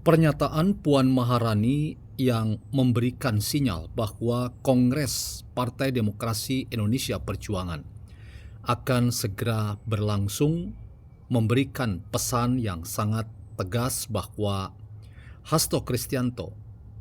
Pernyataan Puan Maharani yang memberikan sinyal bahwa Kongres Partai Demokrasi Indonesia Perjuangan akan segera berlangsung memberikan pesan yang sangat tegas bahwa Hasto Kristianto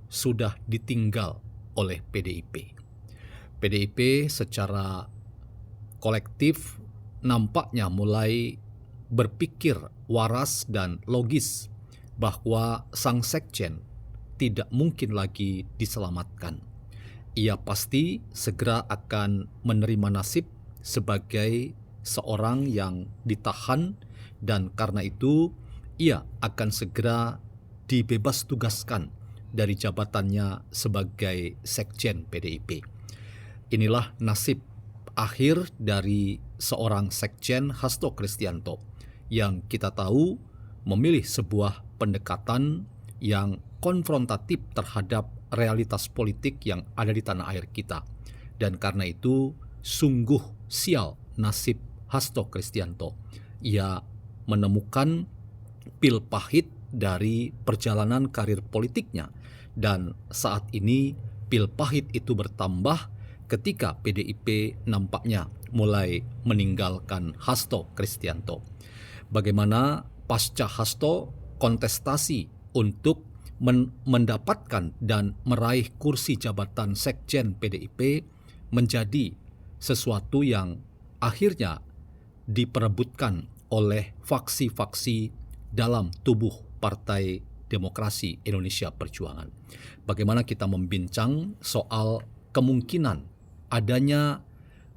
sudah ditinggal oleh PDIP. PDIP secara kolektif nampaknya mulai berpikir waras dan logis bahwa sang sekjen tidak mungkin lagi diselamatkan. Ia pasti segera akan menerima nasib sebagai seorang yang ditahan, dan karena itu ia akan segera dibebas tugaskan dari jabatannya sebagai sekjen PDIP. Inilah nasib akhir dari seorang sekjen Hasto Kristianto yang kita tahu memilih sebuah pendekatan yang konfrontatif terhadap realitas politik yang ada di tanah air kita. Dan karena itu sungguh sial nasib Hasto Kristianto. Ia menemukan pil pahit dari perjalanan karir politiknya, dan saat ini pil pahit itu bertambah ketika PDIP nampaknya mulai meninggalkan Hasto Kristianto. Bagaimana pasca Hasto kontestasi untuk mendapatkan dan meraih kursi jabatan sekjen PDIP menjadi sesuatu yang akhirnya diperebutkan oleh faksi-faksi dalam tubuh Partai Demokrasi Indonesia Perjuangan. Bagaimana kita membincang soal kemungkinan adanya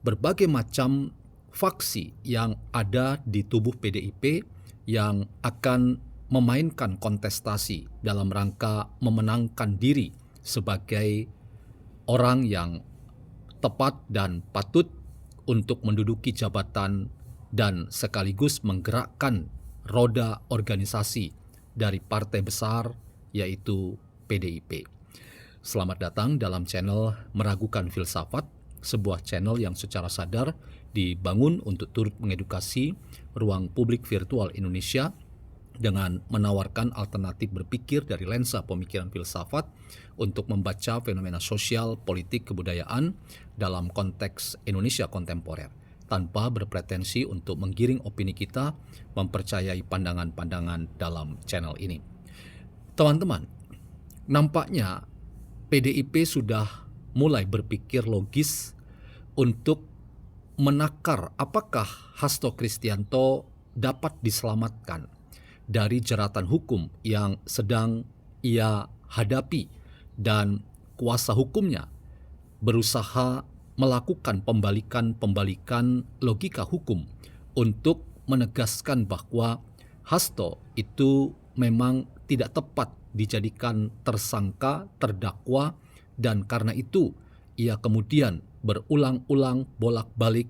berbagai macam faksi yang ada di tubuh PDIP yang akan memainkan kontestasi dalam rangka memenangkan diri sebagai orang yang tepat dan patut untuk menduduki jabatan dan sekaligus menggerakkan roda organisasi dari partai besar yaitu PDIP. Selamat datang dalam channel Meragukan Filsafat, sebuah channel yang secara sadar dibangun untuk turut mengedukasi ruang publik virtual Indonesia dengan menawarkan alternatif berpikir dari lensa pemikiran filsafat untuk membaca fenomena sosial, politik, kebudayaan dalam konteks Indonesia kontemporer, tanpa berpretensi untuk menggiring opini kita mempercayai pandangan-pandangan dalam channel ini. Teman-teman, nampaknya PDIP sudah mulai berpikir logis untuk menakar apakah Hasto Kristianto dapat diselamatkan dari jeratan hukum yang sedang ia hadapi, dan kuasa hukumnya berusaha melakukan pembalikan logika hukum untuk menegaskan bahwa Hasto itu memang tidak tepat dijadikan tersangka, terdakwa, dan karena itu ia kemudian berulang-ulang bolak-balik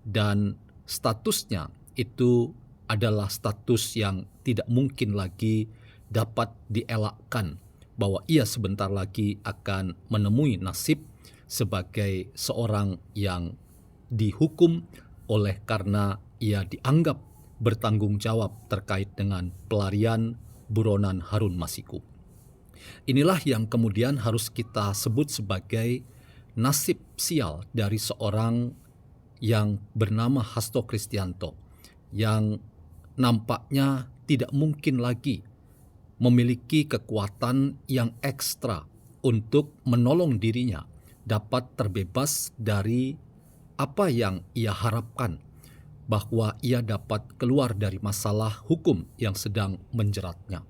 dan statusnya itu adalah status yang tidak mungkin lagi dapat dielakkan, bahwa ia sebentar lagi akan menemui nasib sebagai seorang yang dihukum oleh karena ia dianggap bertanggung jawab terkait dengan pelarian buronan Harun Masiku. Inilah yang kemudian harus kita sebut sebagai nasib sial dari seorang yang bernama Hasto Kristianto, yang nampaknya tidak mungkin lagi memiliki kekuatan yang ekstra untuk menolong dirinya dapat terbebas dari apa yang ia harapkan, bahwa ia dapat keluar dari masalah hukum yang sedang menjeratnya.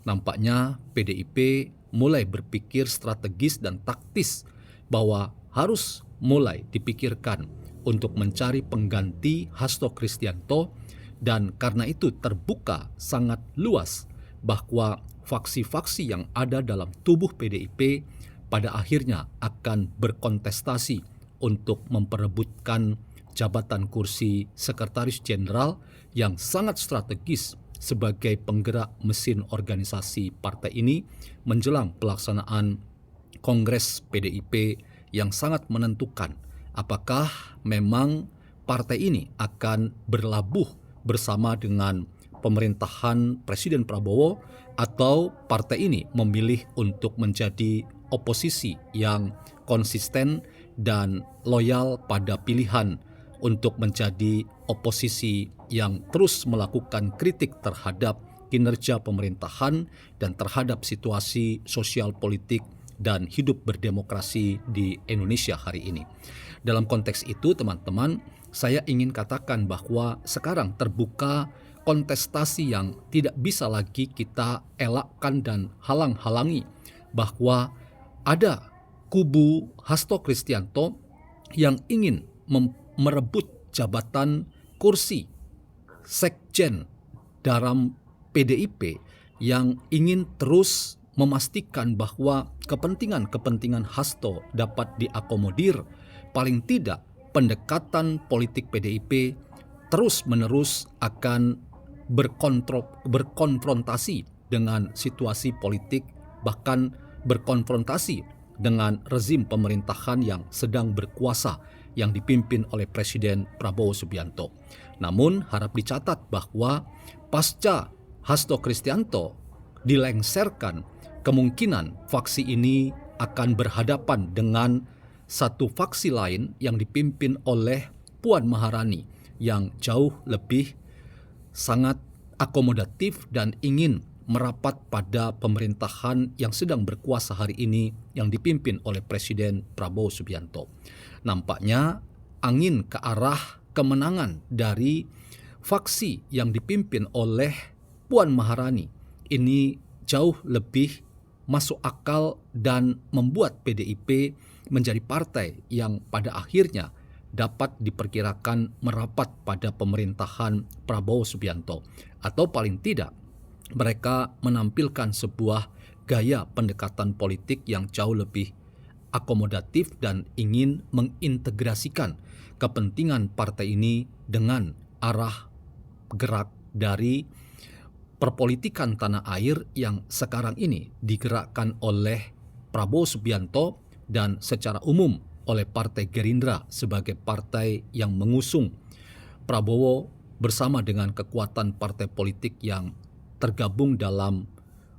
Nampaknya PDIP mulai berpikir strategis dan taktis bahwa harus mulai dipikirkan untuk mencari pengganti Hasto Kristianto, dan karena itu terbuka sangat luas bahwa faksi-faksi yang ada dalam tubuh PDIP pada akhirnya akan berkontestasi untuk memperebutkan jabatan kursi Sekretaris Jenderal yang sangat strategis sebagai penggerak mesin organisasi partai ini menjelang pelaksanaan Kongres PDIP yang sangat menentukan apakah memang partai ini akan berlabuh bersama dengan pemerintahan Presiden Prabowo, atau partai ini memilih untuk menjadi oposisi yang konsisten dan loyal pada pilihan untuk menjadi oposisi yang terus melakukan kritik terhadap kinerja pemerintahan dan terhadap situasi sosial politik dan hidup berdemokrasi di Indonesia hari ini. Dalam konteks itu, teman-teman, saya ingin katakan bahwa sekarang terbuka kontestasi yang tidak bisa lagi kita elakkan dan halang-halangi, bahwa ada kubu Hasto Kristianto yang ingin merebut jabatan kursi sekjen dalam PDIP, yang ingin terus memastikan bahwa kepentingan-kepentingan Hasto dapat diakomodir. Paling tidak, pendekatan politik PDIP terus-menerus akan berkonfrontasi dengan situasi politik, bahkan berkonfrontasi dengan rezim pemerintahan yang sedang berkuasa yang dipimpin oleh Presiden Prabowo Subianto. Namun harap dicatat bahwa pasca Hasto Kristianto dilengserkan, kemungkinan faksi ini akan berhadapan dengan satu faksi lain yang dipimpin oleh Puan Maharani yang jauh lebih sangat akomodatif dan ingin merapat pada pemerintahan yang sedang berkuasa hari ini yang dipimpin oleh Presiden Prabowo Subianto. Nampaknya angin ke arah kemenangan dari faksi yang dipimpin oleh Puan Maharani ini jauh lebih masuk akal dan membuat PDIP menjadi partai yang pada akhirnya dapat diperkirakan merapat pada pemerintahan Prabowo Subianto, atau paling tidak mereka menampilkan sebuah gaya pendekatan politik yang jauh lebih akomodatif dan ingin mengintegrasikan kepentingan partai ini dengan arah gerak dari perpolitikan tanah air yang sekarang ini digerakkan oleh Prabowo Subianto dan secara umum oleh Partai Gerindra sebagai partai yang mengusung Prabowo bersama dengan kekuatan partai politik yang tergabung dalam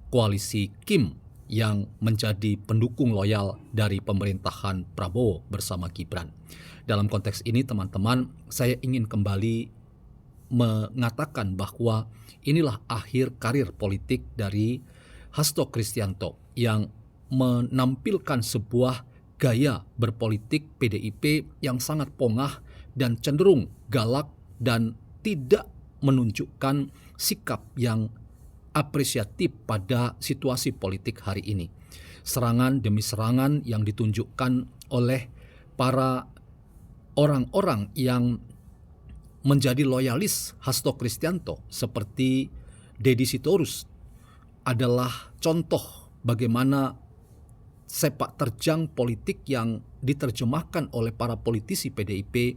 koalisi Kim yang menjadi pendukung loyal dari pemerintahan Prabowo bersama Gibran. Dalam konteks ini, teman-teman, saya ingin kembali mengatakan bahwa inilah akhir karir politik dari Hasto Kristianto yang menampilkan sebuah gaya berpolitik PDIP yang sangat pongah dan cenderung galak dan tidak menunjukkan sikap yang apresiatif pada situasi politik hari ini. Serangan demi serangan yang ditunjukkan oleh para orang-orang yang menjadi loyalis Hasto Kristianto seperti Deddy Sitorus adalah contoh bagaimana sepak terjang politik yang diterjemahkan oleh para politisi PDIP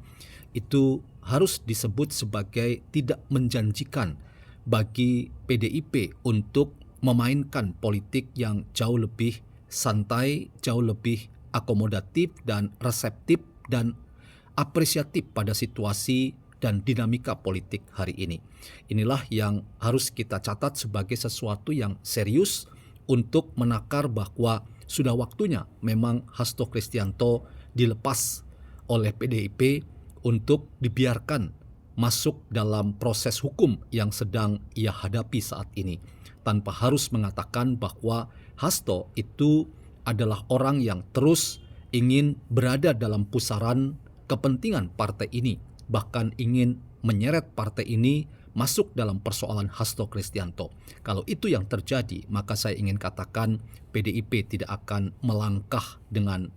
itu harus disebut sebagai tidak menjanjikan bagi PDIP untuk memainkan politik yang jauh lebih santai, jauh lebih akomodatif dan reseptif dan apresiatif pada situasi dan dinamika politik hari ini. Inilah yang harus kita catat sebagai sesuatu yang serius untuk menakar bahwa sudah waktunya memang Hasto Kristianto dilepas oleh PDIP untuk dibiarkan masuk dalam proses hukum yang sedang ia hadapi saat ini, tanpa harus mengatakan bahwa Hasto itu adalah orang yang terus ingin berada dalam pusaran kepentingan partai ini, bahkan ingin menyeret partai ini masuk dalam persoalan Hasto Kristianto. Kalau itu yang terjadi, maka saya ingin katakan PDIP tidak akan melangkah dengan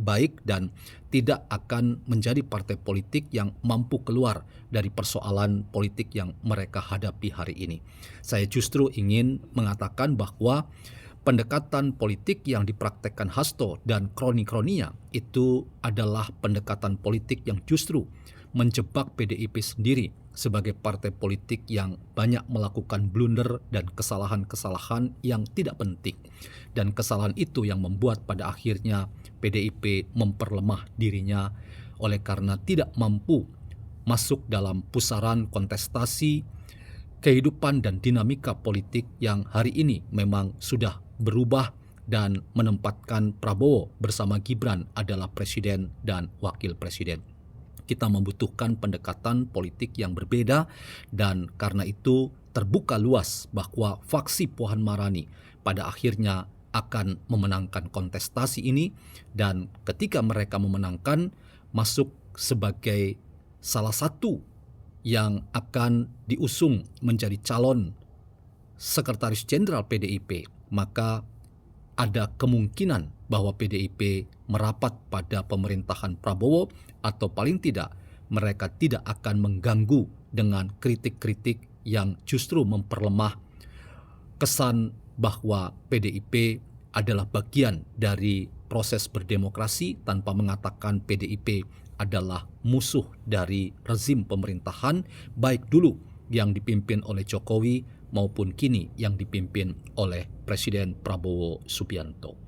baik dan tidak akan menjadi partai politik yang mampu keluar dari persoalan politik yang mereka hadapi hari ini. Saya justru ingin mengatakan bahwa pendekatan politik yang dipraktekkan Hasto dan kroni-kroninya itu adalah pendekatan politik yang justru menjebak PDIP sendiri sebagai partai politik yang banyak melakukan blunder dan kesalahan-kesalahan yang tidak penting. Dan kesalahan itu yang membuat pada akhirnya PDIP memperlemah dirinya oleh karena tidak mampu masuk dalam pusaran kontestasi kehidupan dan dinamika politik yang hari ini memang sudah berubah dan menempatkan Prabowo bersama Gibran adalah presiden dan wakil presiden. Kita membutuhkan pendekatan politik yang berbeda dan karena itu terbuka luas bahwa faksi Puan Maharani pada akhirnya akan memenangkan kontestasi ini dan ketika mereka memenangkan masuk sebagai salah satu yang akan diusung menjadi calon Sekretaris Jenderal PDIP, maka ada kemungkinan bahwa PDIP merapat pada pemerintahan Prabowo atau paling tidak mereka tidak akan mengganggu dengan kritik-kritik yang justru memperlemah kesan bahwa PDIP adalah bagian dari proses berdemokrasi tanpa mengatakan PDIP adalah musuh dari rezim pemerintahan baik dulu yang dipimpin oleh Jokowi maupun kini yang dipimpin oleh Presiden Prabowo Subianto.